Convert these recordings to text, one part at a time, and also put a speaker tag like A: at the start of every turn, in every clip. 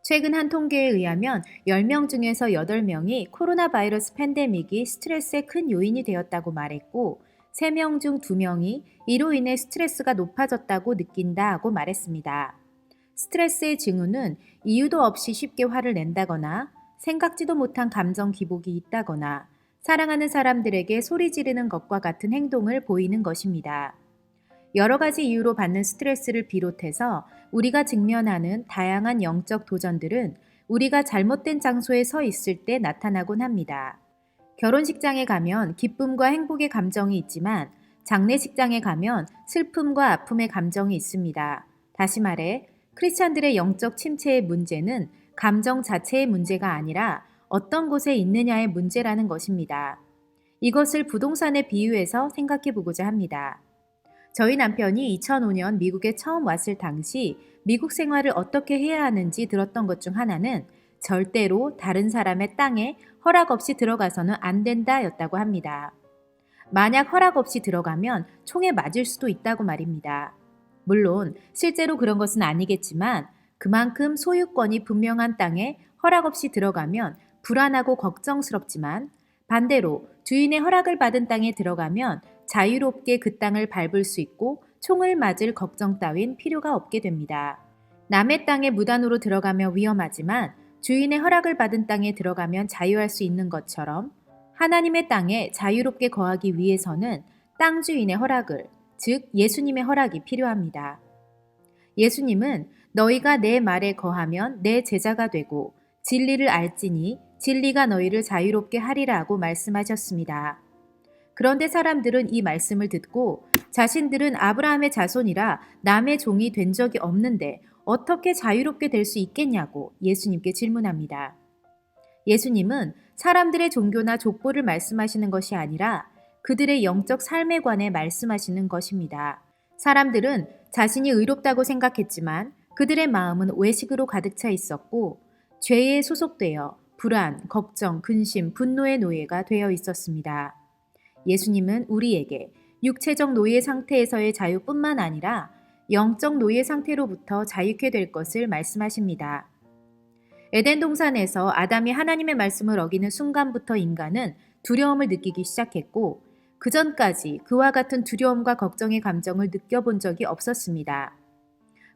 A: 최근 한 통계에 의하면 10명 중에서 8명이 코로나 바이러스 팬데믹이 스트레스의 큰 요인이 되었다고 말했고, 3명 중 2명이 이로 인해 스트레스가 높아졌다고 느낀다고 말했습니다. 스트레스의 징후는 이유도 없이 쉽게 화를 낸다거나, 생각지도 못한 감정 기복이 있다거나, 사랑하는 사람들에게 소리 지르는 것과 같은 행동을 보이는 것입니다. 여러 가지 이유로 받는 스트레스를 비롯해서 우리가 직면하는 다양한 영적 도전들은 우리가 잘못된 장소에 서 있을 때 나타나곤 합니다. 결혼식장에 가면 기쁨과 행복의 감정이 있지만 장례식장에 가면 슬픔과 아픔의 감정이 있습니다. 다시 말해, 크리스찬들의 영적 침체의 문제는 감정 자체의 문제가 아니라 어떤 곳에 있느냐의 문제라는 것입니다. 이것을 부동산에 비유해서 생각해 보고자 합니다. 저희 남편이 2005년 미국에 처음 왔을 당시 미국 생활을 어떻게 해야 하는지 들었던 것 중 하나는 절대로 다른 사람의 땅에 허락 없이 들어가서는 안 된다 였다고 합니다. 만약 허락 없이 들어가면 총에 맞을 수도 있다고 말입니다. 물론 실제로 그런 것은 아니겠지만 그만큼 소유권이 분명한 땅에 허락 없이 들어가면 불안하고 걱정스럽지만 반대로 주인의 허락을 받은 땅에 들어가면 자유롭게 그 땅을 밟을 수 있고 총을 맞을 걱정 따윈 필요가 없게 됩니다. 남의 땅에 무단으로 들어가면 위험하지만 주인의 허락을 받은 땅에 들어가면 자유할 수 있는 것처럼 하나님의 땅에 자유롭게 거하기 위해서는 땅 주인의 허락을, 즉 예수님의 허락이 필요합니다. 예수님은 너희가 내 말에 거하면 내 제자가 되고 진리를 알지니 진리가 너희를 자유롭게 하리라고 말씀하셨습니다. 그런데 사람들은 이 말씀을 듣고 자신들은 아브라함의 자손이라 남의 종이 된 적이 없는데 어떻게 자유롭게 될 수 있겠냐고 예수님께 질문합니다. 예수님은 사람들의 종교나 족보를 말씀하시는 것이 아니라 그들의 영적 삶에 관해 말씀하시는 것입니다. 사람들은 자신이 의롭다고 생각했지만 그들의 마음은 외식으로 가득 차 있었고 죄에 소속되어 불안, 걱정, 근심, 분노의 노예가 되어 있었습니다. 예수님은 우리에게 육체적 노예 상태에서의 자유뿐만 아니라 영적 노예 상태로부터 자유케 될 것을 말씀하십니다. 에덴 동산에서 아담이 하나님의 말씀을 어기는 순간부터 인간은 두려움을 느끼기 시작했고 그 전까지 그와 같은 두려움과 걱정의 감정을 느껴본 적이 없었습니다.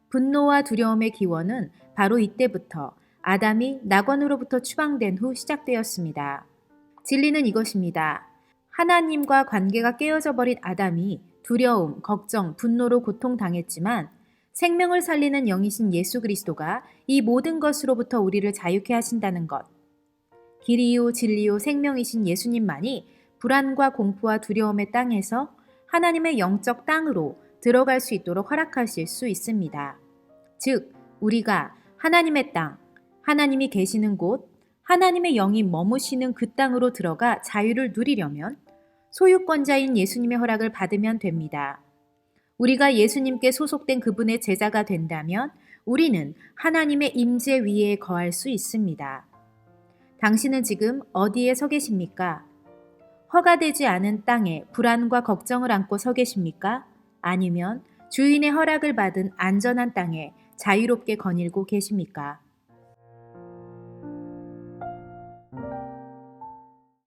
A: 분노와 두려움의 기원은 바로 이때부터 아담이 낙원으로부터 추방된 후 시작되었습니다. 진리는 이것입니다. 하나님과 관계가 깨어져 버린 아담이 두려움, 걱정, 분노로 고통당했지만 생명을 살리는 영이신 예수 그리스도가 이 모든 것으로부터 우리를 자유케 하신다는 것. 길이요 진리요 생명이신 예수님만이 불안과 공포와 두려움의 땅에서 하나님의 영적 땅으로 들어갈 수 있도록 허락하실 수 있습니다. 즉, 우리가 하나님의 땅, 하나님이 계시는 곳, 하나님의 영이 머무시는 그 땅으로 들어가 자유를 누리려면 소유권자인 예수님의 허락을 받으면 됩니다. 우리가 예수님께 소속된 그분의 제자가 된다면 우리는 하나님의 임재 위에 거할 수 있습니다. 당신은 지금 어디에 서 계십니까? 허가되지 않은 땅에 불안과 걱정을 안고 서 계십니까? 아니면 주인의 허락을 받은 안전한 땅에 자유롭게 거닐고 계십니까?